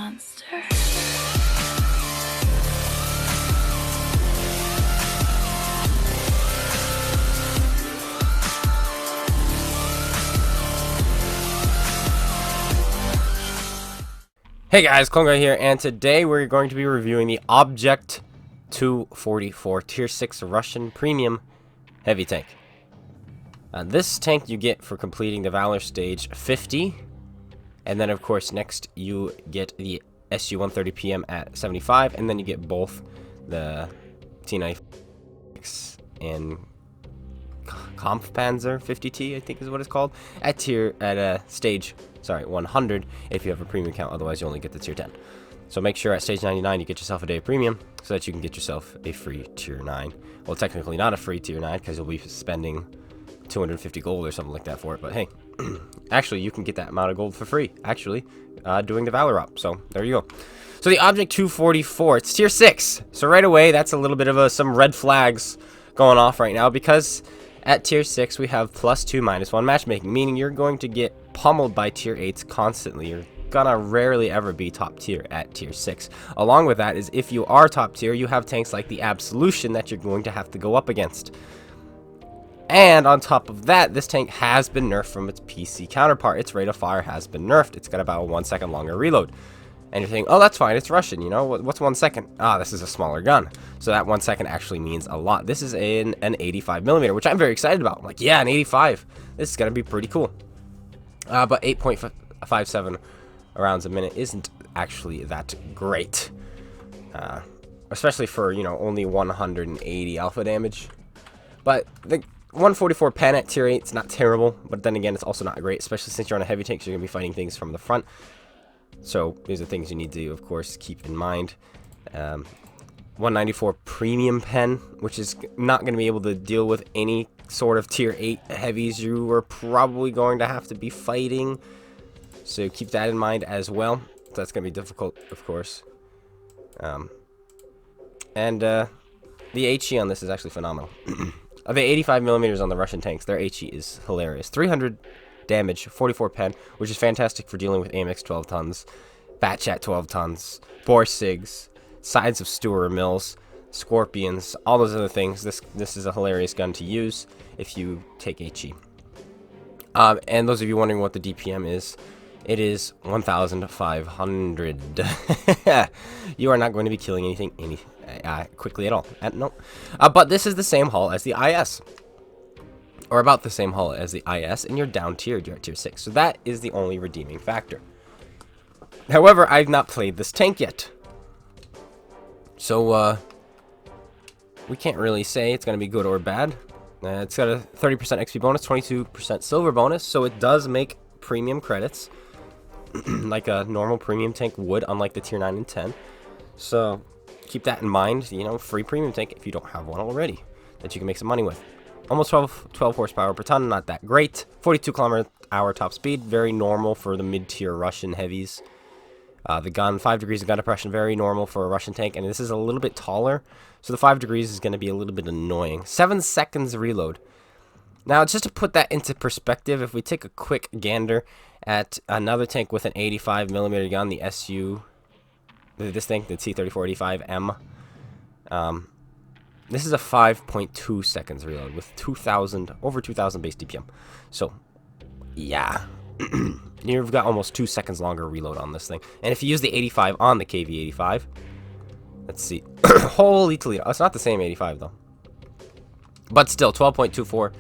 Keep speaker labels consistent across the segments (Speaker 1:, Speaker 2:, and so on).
Speaker 1: monster.
Speaker 2: Hey guys, Clone Guy here, and today we're going to be reviewing the Object 244 Tier 6 Russian Premium Heavy Tank. This tank you get for completing the Valor Stage 50, and then of course next you get the SU-130PM at 75, and then you get both the T-96 and Kampfpanzer 50T, I think is what it's called, at stage 100 if you have a premium account. Otherwise you only get the tier 10. So make sure at stage 99 you get yourself a day of premium so that you can get yourself a free tier 9. Well, technically not a free tier 9 because you'll be spending 250 gold or something like that for it, but hey, actually you can get that amount of gold for free actually doing the Valor up. So there you go. So the Object 244, it's tier 6, so right away that's a little bit of some red flags going off right now, because at tier 6 we have +2 -1 matchmaking, meaning you're going to get pummeled by tier 8s constantly. You're gonna rarely ever be top tier at tier 6. Along with that is, if you are top tier, you have tanks like the Absolution that you're going to have to go up against. And on top of that, this tank has been nerfed from its PC counterpart. Its rate of fire has been nerfed. It's got about a 1 second longer reload. And you're thinking, oh, that's fine, it's Russian, you know, what's 1 second? Ah, this is a smaller gun. So that 1 second actually means a lot. This is an 85mm, which I'm very excited about. I'm like, yeah, an 85. This is going to be pretty cool. But 8.57 rounds a minute isn't actually that great. Especially for, you know, only 180 alpha damage. But the 144 pen at tier 8 is not terrible, but then again, it's also not great, especially since you're on a heavy tank, so you're going to be fighting things from the front. So these are things you need to, of course, keep in mind. 194 premium pen, which is not going to be able to deal with any sort of tier 8 heavies you are probably going to have to be fighting. So keep that in mind as well. That's going to be difficult, of course. The HE on this is actually phenomenal. Of the 85mm on the Russian tanks, their HE is hilarious. 300 damage, 44 pen, which is fantastic for dealing with AMX 12 tons, Batchat 12 tons, Borsigs, sides of Stewart Mills, Scorpions, all those other things. This is a hilarious gun to use if you take HE. And those of you wondering what the DPM is, it is 1,500. You are not going to be killing anything quickly at all. No. But this is the same hull as the IS. Or about the same hull as the IS, and you're down tiered, you're at tier 6. So that is the only redeeming factor. However, I've not played this tank yet. So, we can't really say it's going to be good or bad. It's got a 30% XP bonus, 22% silver bonus, so it does make premium credits. Like a normal premium tank would, unlike the tier 9 and 10. So, keep that in mind, you know, free premium tank if you don't have one already, that you can make some money with. Almost 12 horsepower per ton, not that great. 42 km/h top speed, very normal for the mid-tier Russian heavies. The gun, 5 degrees of gun depression, very normal for a Russian tank, and this is a little bit taller, so the 5 degrees is going to be a little bit annoying. 7 seconds reload. Now, just to put that into perspective, if we take a quick gander at another tank with an 85mm gun, the this thing, the T-3485M, this is a 5.2 seconds reload with over 2,000 base DPM. So, yeah. You've got almost 2 seconds longer reload on this thing. And if you use the 85 on the KV-85, let's see. Holy Toledo. It's not the same 85, though. But still, 12.24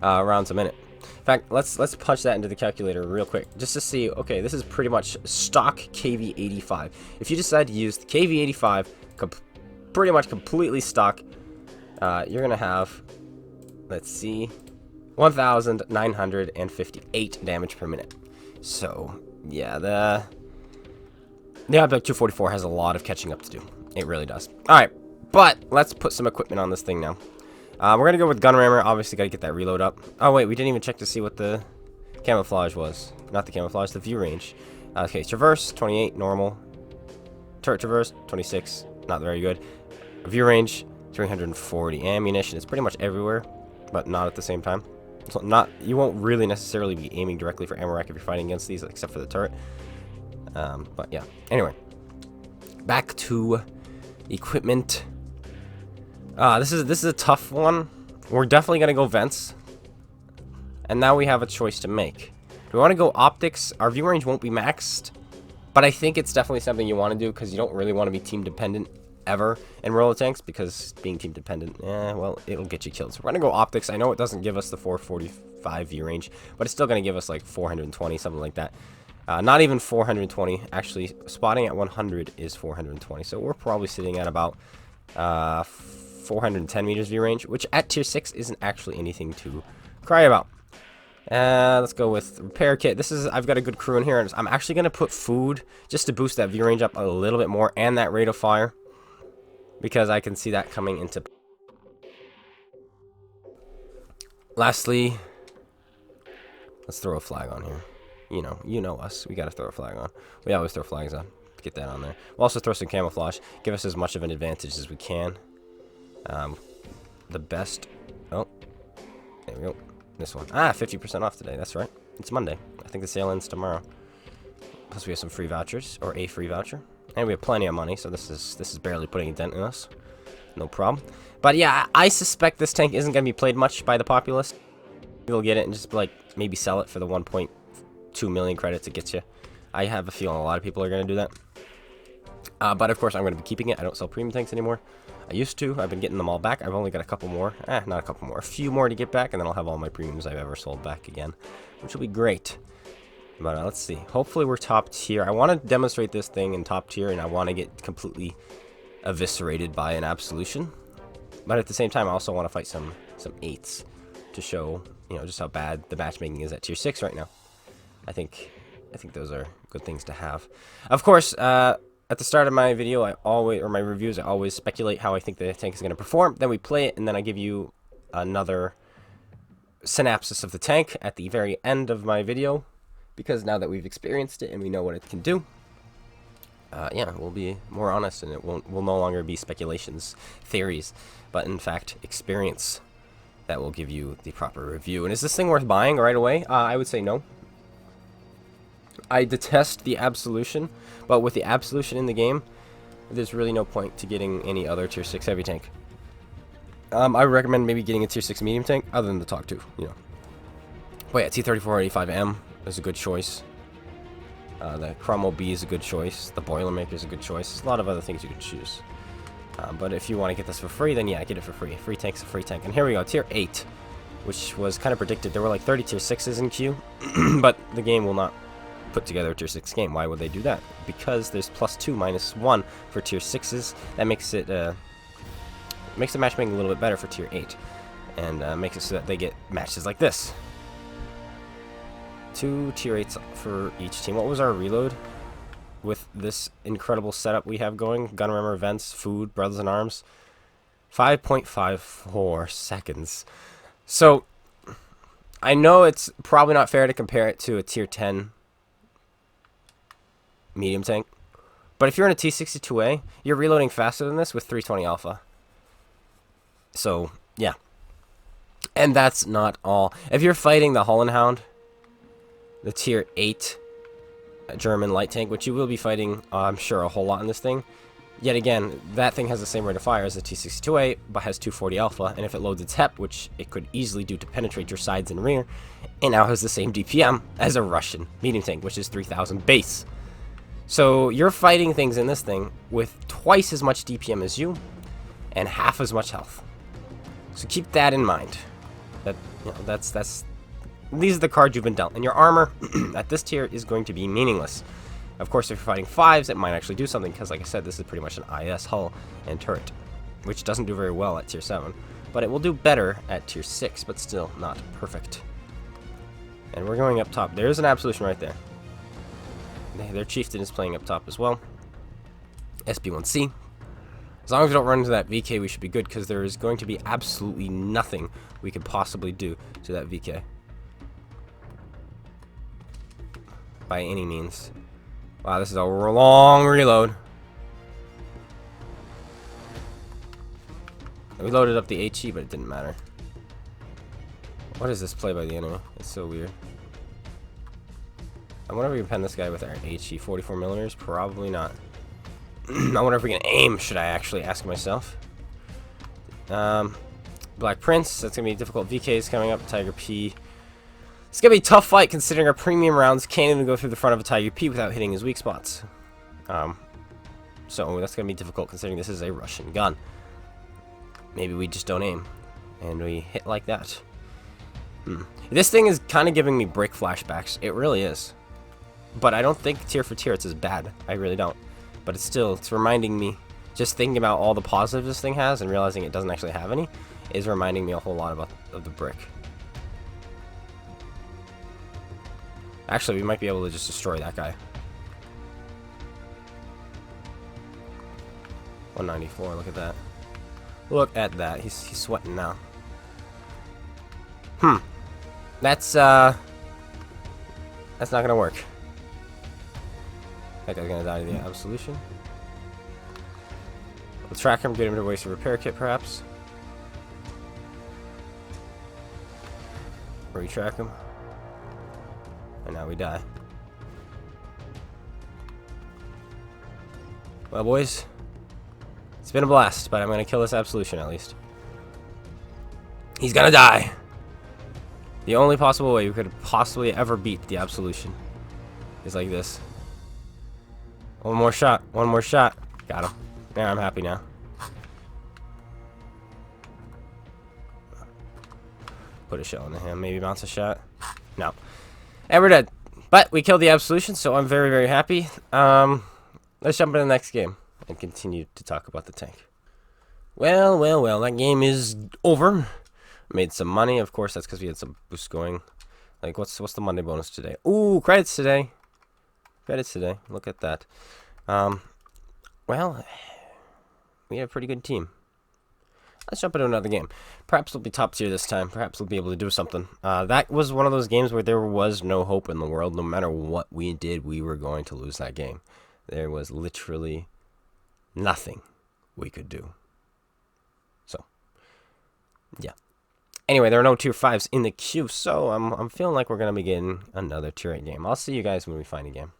Speaker 2: rounds a minute. In fact, let's punch that into the calculator real quick, just to see. Okay, this is pretty much stock KV-85. If you decide to use the KV-85, pretty much completely stock, you're going to have, let's see, 1,958 damage per minute. So, yeah, the Object 244 has a lot of catching up to do. It really does. Alright, but let's put some equipment on this thing now. We're going to go with gun rammer. Obviously, got to get that reload up. Oh, wait, we didn't even check to see what the camouflage was. Not the camouflage, the view range. Okay, traverse, 28, normal. Turret traverse, 26, not very good. View range, 340. Ammunition is pretty much everywhere, but not at the same time. So you won't really necessarily be aiming directly for ammo rack if you're fighting against these, except for the turret. But yeah. Anyway, back to equipment. This is a tough one. We're definitely gonna go vents, and now we have a choice to make. Do we want to go optics? Our view range won't be maxed, but I think it's definitely something you want to do because you don't really want to be team dependent ever in roller tanks, because being team dependent, well, it'll get you killed. So we're gonna go optics. I know it doesn't give us the 445 view range, but it's still gonna give us like 420, something like that. Not even 420. Actually, spotting at 100 is 420. So we're probably sitting at about 410 meters view range, which at tier 6 isn't actually anything to cry about. Let's go with repair kit. I've got a good crew in here. I'm actually going to put food just to boost that view range up a little bit more, and that rate of fire, because I can see that coming into. Lastly, let's throw a flag on here. You know us. We got to throw a flag on. We always throw flags on. Get that on there. We'll also throw some camouflage. Give us as much of an advantage as we can. The best. Oh, there we go. This one. 50% off today. That's right. It's Monday. I think the sale ends tomorrow. Plus we have some free vouchers, or a free voucher, and we have plenty of money. So this is barely putting a dent in us. No problem. But yeah, I suspect this tank isn't going to be played much by the populace. You'll get it and just like maybe sell it for the 1.2 million credits it gets you. I have a feeling a lot of people are going to do that. But of course I'm going to be keeping it. I don't sell premium tanks anymore. I used to. I've been getting them all back. I've only got a couple more. Not a couple more. A few more to get back, and then I'll have all my premiums I've ever sold back again, which will be great. But let's see. Hopefully we're top tier. I want to demonstrate this thing in top tier, and I want to get completely eviscerated by an absolution. But at the same time, I also want to fight some 8s to show, just how bad the matchmaking is at tier 6 right now. I think those are good things to have. Of course, at the start of my video, my reviews, I always speculate how I think the tank is going to perform. Then we play it, and then I give you another synopsis of the tank at the very end of my video, because now that we've experienced it and we know what it can do, yeah, we'll be more honest, and it will no longer be speculations, theories, but in fact experience that will give you the proper review. And is this thing worth buying right away? I would say no. I detest the absolution, but with the absolution in the game, there's really no point to getting any other tier 6 heavy tank. I recommend maybe getting a tier 6 medium tank, other than the TOC 2, But yeah, T-3485M is a good choice. The Chromo B is a good choice. The Boilermaker is a good choice. There's a lot of other things you can choose. But if you want to get this for free, then yeah, get it for free. Free tank's a free tank. And here we go, tier 8, which was kind of predicted. There were like 30 tier 6s in queue, but the game will not put together a tier 6 game. Why would they do that? Because there's +2, -1 for tier 6s. That makes it makes the matchmaking a little bit better for tier 8, and makes it so that they get matches like this. 2 tier 8s for each team. What was our reload with this incredible setup we have going? Gunrunner, vents, food, brothers in arms. 5.54 seconds. So I know it's probably not fair to compare it to a tier 10 medium tank, but if you're in a T62A, you're reloading faster than this with 320 alpha. So yeah, and that's not all. If you're fighting the Hollandhound, the tier 8 German light tank, which you will be fighting, I'm sure, a whole lot in this thing. Yet again, that thing has the same rate of fire as the T62A, but has 240 alpha, and if it loads its HEP, which it could easily do to penetrate your sides and rear, it now has the same DPM as a Russian medium tank, which is 3000 base. So you're fighting things in this thing with twice as much DPM as you, and half as much health. So keep that in mind. That these are the cards you've been dealt, and your armor at this tier is going to be meaningless. Of course, if you're fighting 5s, it might actually do something, because like I said, this is pretty much an IS hull and turret, which doesn't do very well at tier 7, but it will do better at tier 6, but still not perfect. And we're going up top. There's an absolution right there. Their chieftain is playing up top as well. SB1C. As long as we don't run into that VK, we should be good, because there is going to be absolutely nothing we could possibly do to that VK. By any means. Wow, this is a long reload. We loaded up the HE, but it didn't matter. What is this play by the enemy? It's so weird. I wonder if we can pen this guy with our HE 44 millimeters. Probably not. I wonder if we can aim, should I actually ask myself. Black Prince, that's going to be difficult. VK's coming up, Tiger P. It's going to be a tough fight considering our premium rounds can't even go through the front of a Tiger P without hitting his weak spots. So that's going to be difficult considering this is a Russian gun. Maybe we just don't aim, and we hit like that. This thing is kind of giving me brick flashbacks. It really is. But I don't think tier for tier it's as bad. I really don't. But it's reminding me, just thinking about all the positives this thing has and realizing it doesn't actually have any, is reminding me a whole lot of the brick. Actually, we might be able to just destroy that guy. 194, look at that. Look at that. He's sweating now. That's not gonna work. That guy's gonna die to the absolution. We'll track him, get him to waste a repair kit, perhaps. Retrack him. And now we die. Well, boys, it's been a blast, but I'm gonna kill this absolution at least. He's gonna die. The only possible way we could possibly ever beat the absolution is like this. One more shot. One more shot. Got him. Yeah, I'm happy now. Put a shell into him. Maybe bounce a shot. No. And we're dead. But we killed the absolution, so I'm very, very happy. Let's jump into the next game and continue to talk about the tank. Well, well, well. That game is over. Made some money. Of course, that's because we had some boosts going. Like, what's the Monday bonus today? Ooh, credits today. Credits today. Look at that. Well, we have a pretty good team. Let's jump into another game. Perhaps we'll be top tier this time. Perhaps we'll be able to do something. That was one of those games where there was no hope in the world. No matter what we did, we were going to lose that game. There was literally nothing we could do. So, yeah. Anyway, there are no tier 5s in the queue, so I'm feeling like we're going to be getting another tier 8 game. I'll see you guys when we find a game.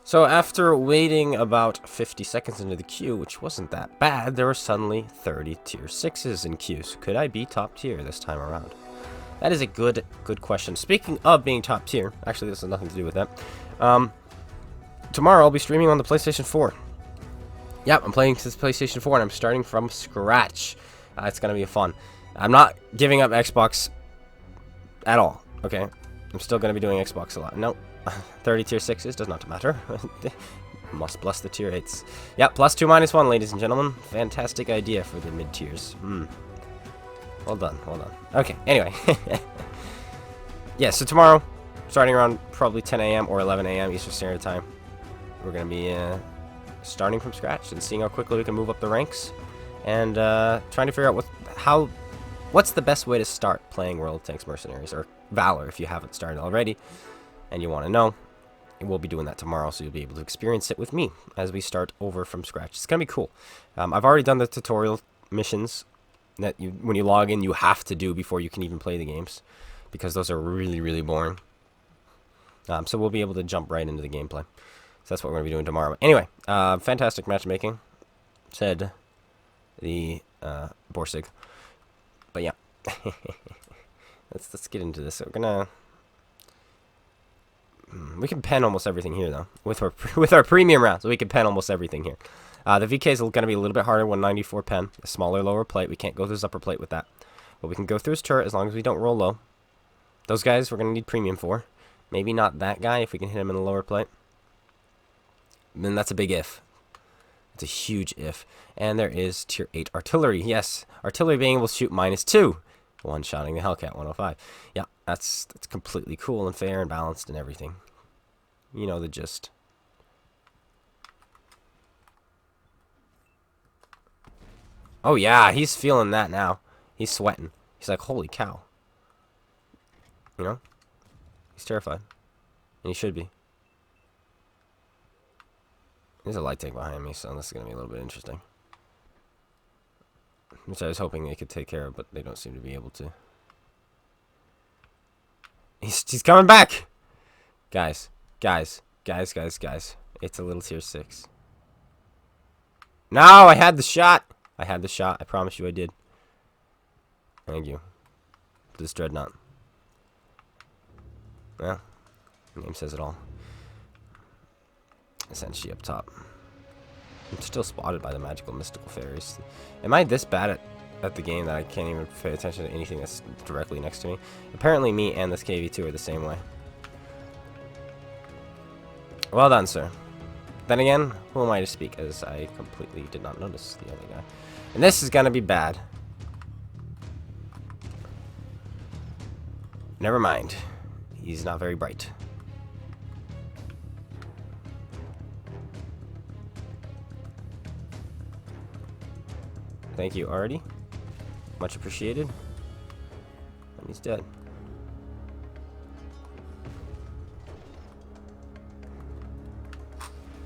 Speaker 2: So after waiting about 50 seconds into the queue, which wasn't that bad, there were suddenly 30 tier 6s in queues. Could I be top tier this time around? That is a good question. Speaking of being top tier, actually this has nothing to do with that. Tomorrow I'll be streaming on the PlayStation 4. Yep, I'm playing this PlayStation 4 and I'm starting from scratch. It's going to be fun. I'm not giving up Xbox at all, okay? I'm still going to be doing Xbox a lot. Nope. 30 tier 6s does not matter. Must bless the tier 8s. Yep, plus 2 minus 1, ladies and gentlemen. Fantastic idea for the mid tiers. Well done, well done. Okay, anyway. Yeah, so tomorrow, starting around probably 10 a.m. or 11 a.m. Eastern Standard Time, we're going to be starting from scratch and seeing how quickly we can move up the ranks and trying to figure out what's the best way to start playing World of Tanks Mercenaries, or Valor if you haven't started already and you want to know. We'll be doing that tomorrow, so you'll be able to experience it with me as we start over from scratch. It's going to be cool. I've already done the tutorial missions that when you log in, you have to do before you can even play the games, because those are really, really boring. So we'll be able to jump right into the gameplay. So that's what we're going to be doing tomorrow. Anyway, fantastic matchmaking, said the Borsig. But yeah, let's get into this. So we're gonna we can pen almost everything here though with our premium rounds. So we can pen almost everything here. The VK is gonna be a little bit harder. 194 pen, a smaller lower plate. We can't go through his upper plate with that, but we can go through his turret as long as we don't roll low. Those guys we're gonna need premium for. Maybe not that guy if we can hit him in the lower plate. Then that's a big if. It's a huge if. And there is tier 8 artillery. Yes, artillery being able to shoot -2. One-shotting the Hellcat 105. Yeah, that's completely cool and fair and balanced and everything. You know the gist. Oh yeah, he's feeling that now. He's sweating. He's like, holy cow. You know? He's terrified. And he should be. There's a light tank behind me, so this is going to be a little bit interesting. Which I was hoping they could take care of, but they don't seem to be able to. He's coming back! Guys. It's a little tier 6. No, I had the shot. I had the shot. I promise you I did. Thank you. This dreadnought. Well, the name says it all. Essentially up top. I'm still spotted by the magical mystical fairies. Am I this bad at the game that I can't even pay attention to anything that's directly next to me? Apparently me and this KV2 are the same way. Well done, sir. Then again, who am I to speak, as I completely did not notice the other guy. And this is gonna be bad. Never mind. He's not very bright. Thank you, already. Much appreciated. And he's dead.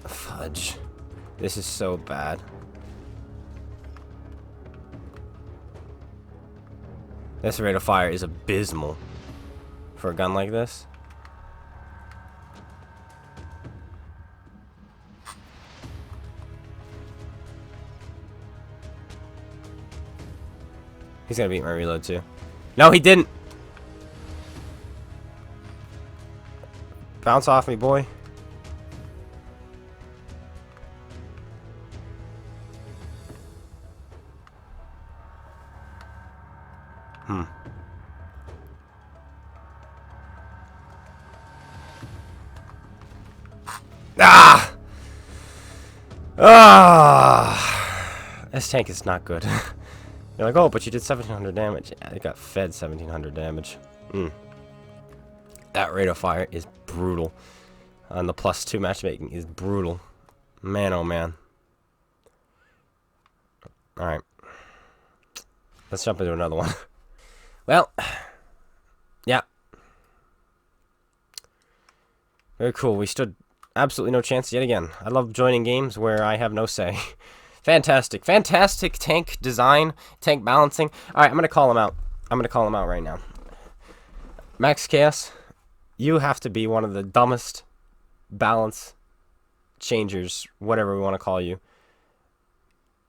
Speaker 2: Fudge. This is so bad. This rate of fire is abysmal for a gun like this. He's gonna beat my reload too. No, he didn't! Bounce off me, boy. Ah! Ah! This tank is not good. You're like, oh, but you did 1700 damage. Yeah, it got fed 1700 damage. That rate of fire is brutal. And the +2 matchmaking is brutal. Man, oh man. Alright. Let's jump into another one. Well, yeah. Very cool. We stood absolutely no chance yet again. I love joining games where I have no say. Fantastic. Fantastic tank design, tank balancing. Alright, I'm going to call him out. I'm going to call him out right now. Max Chaos, you have to be one of the dumbest balance changers, whatever we want to call you,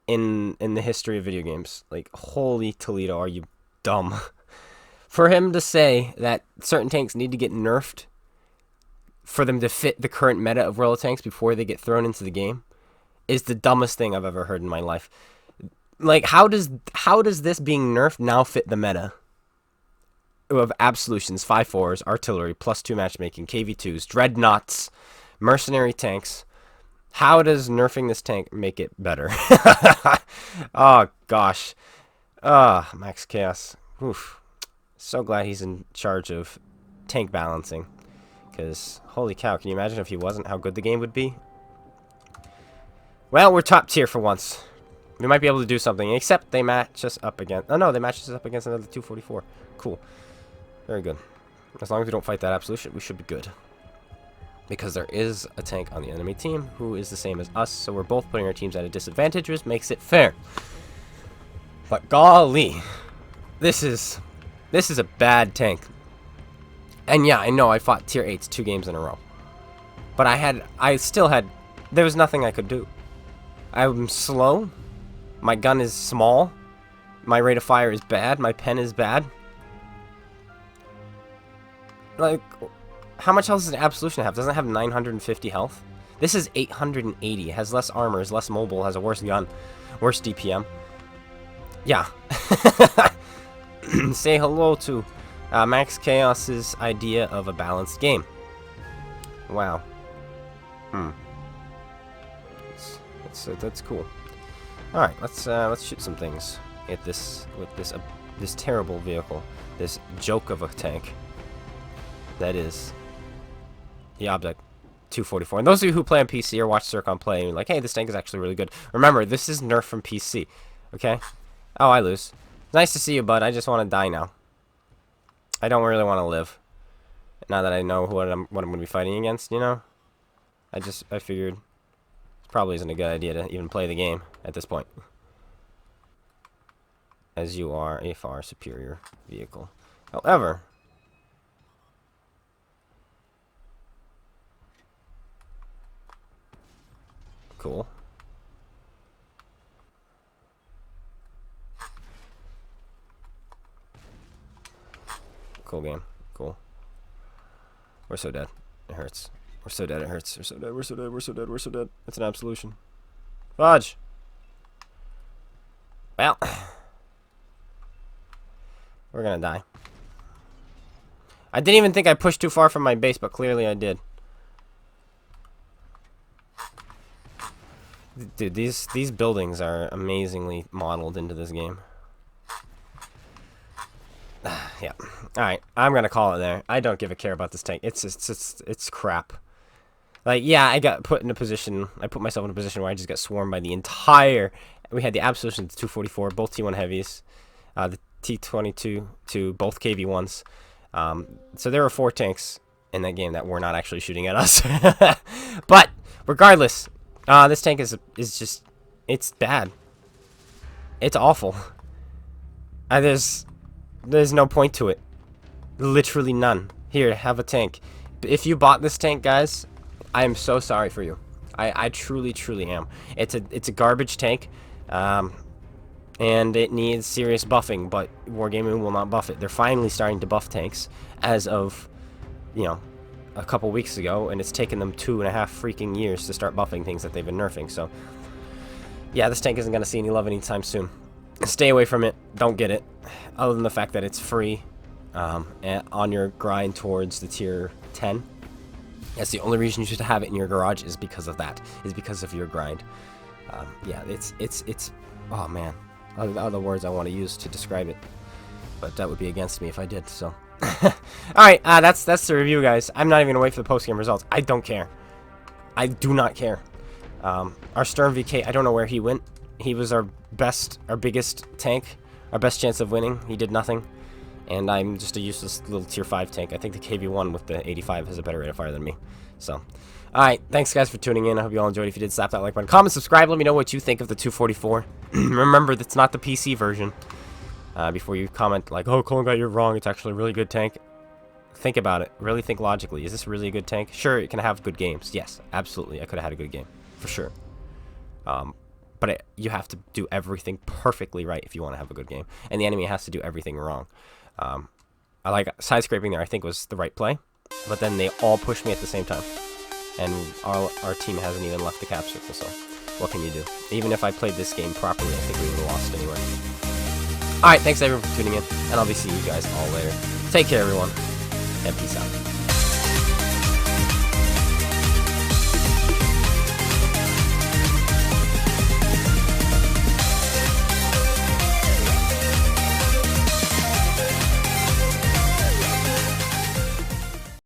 Speaker 2: in the history of video games. Like, holy Toledo, are you dumb? For him to say that certain tanks need to get nerfed for them to fit the current meta of Royal tanks before they get thrown into the game is the dumbest thing I've ever heard in my life. Like, how does this being nerfed now fit the meta of absolutions, 5/4s, artillery, +2 matchmaking, KV2s, dreadnoughts, mercenary tanks? How does nerfing this tank make it better? Oh gosh. Max Chaos. Oof. So glad he's in charge of tank balancing. Because, holy cow, can you imagine if he wasn't, how good the game would be? Well, we're top tier for once. We might be able to do something, except they match us up against... Oh, no, they match us up against another 244. Cool. Very good. As long as we don't fight that absolution, we should be good. Because there is a tank on the enemy team who is the same as us, so we're both putting our teams at a disadvantage, which makes it fair. But golly, this is a bad tank. And yeah, I know I fought tier 8s 2 games in a row. But there was nothing I could do. I'm slow. My gun is small. My rate of fire is bad. My pen is bad. Like, how much health does an absolution have? Doesn't it have 950 health? This is 880. It has less armor, is less mobile, has a worse gun, worse DPM. Yeah. Say hello to Max Chaos's idea of a balanced game. Wow. That's cool. All right, let's shoot some things at this with this terrible vehicle, this joke of a tank. That is the Object 244. And those of you who play on PC or watch Circon play, you're like, hey, this tank is actually really good. Remember, this is nerf from PC. Okay? Oh, I lose. Nice to see you, bud. I just want to die now. I don't really want to live. Now that I know what I'm going to be fighting against, you know? I figured it probably isn't a good idea to even play the game at this point. As you are a far superior vehicle. However... Cool. Cool game. Cool. We're so dead. It hurts. We're so dead. It hurts. We're so dead. We're so dead. We're so dead. We're so dead. It's an absolution. Fudge. Well, we're gonna die. I didn't even think I pushed too far from my base, but clearly I did. Dude, these buildings are amazingly modeled into this game. Yeah. All right, I'm gonna call it there. I don't give a care about this tank. It's crap. Like, yeah, I got put in a position. I put myself in a position where I just got swarmed by the entire. We had the absolution, the 244, both T1 heavies, the T22 to both KV1s. So there were 4 tanks in that game that were not actually shooting at us. But regardless, this tank is just, it's bad. It's awful. There's no point to it. Literally none. Here, have a tank. If you bought this tank, guys, I am so sorry for you. I truly, truly am. It's a garbage tank. And it needs serious buffing, but Wargaming will not buff it. They're finally starting to buff tanks as of, you know, a couple weeks ago, and it's taken them 2.5 freaking years to start buffing things that they've been nerfing. So, yeah, this tank isn't going to see any love anytime soon. Stay away from it. Don't get it. Other than the fact that it's free and on your grind towards the tier 10. That's the only reason you should have it in your garage, is because of that. Is because of your grind. Yeah, it's oh man. Other words I want to use to describe it, but that would be against me if I did. So, all right, that's the review, guys. I'm not even gonna wait for the post game results. I don't care. I do not care. Our Stern VK, I don't know where he went. He was our biggest tank, our best chance of winning. He did nothing, and I'm just a useless little tier 5 tank. I think the KV1 with the 85 has a better rate of fire than me. So. Alright, thanks guys for tuning in. I hope you all enjoyed. If you did, slap that like button. Comment, subscribe, let me know what you think of the 244. Remember, that's not the PC version. Before you comment like, oh, Colin, you're wrong. It's actually a really good tank. Think about it. Really think logically. Is this really a good tank? Sure, it can have good games. Yes, absolutely. I could have had a good game. For sure. But you have to do everything perfectly right if you want to have a good game. And the enemy has to do everything wrong. I like side-scraping there, I think, was the right play. But then they all pushed me at the same time. And our team hasn't even left the cap circle, so what can you do? Even if I played this game properly, I think we would have lost anyway. Alright, thanks everyone for tuning in, and I'll be seeing you guys all later. Take care, everyone, and peace out.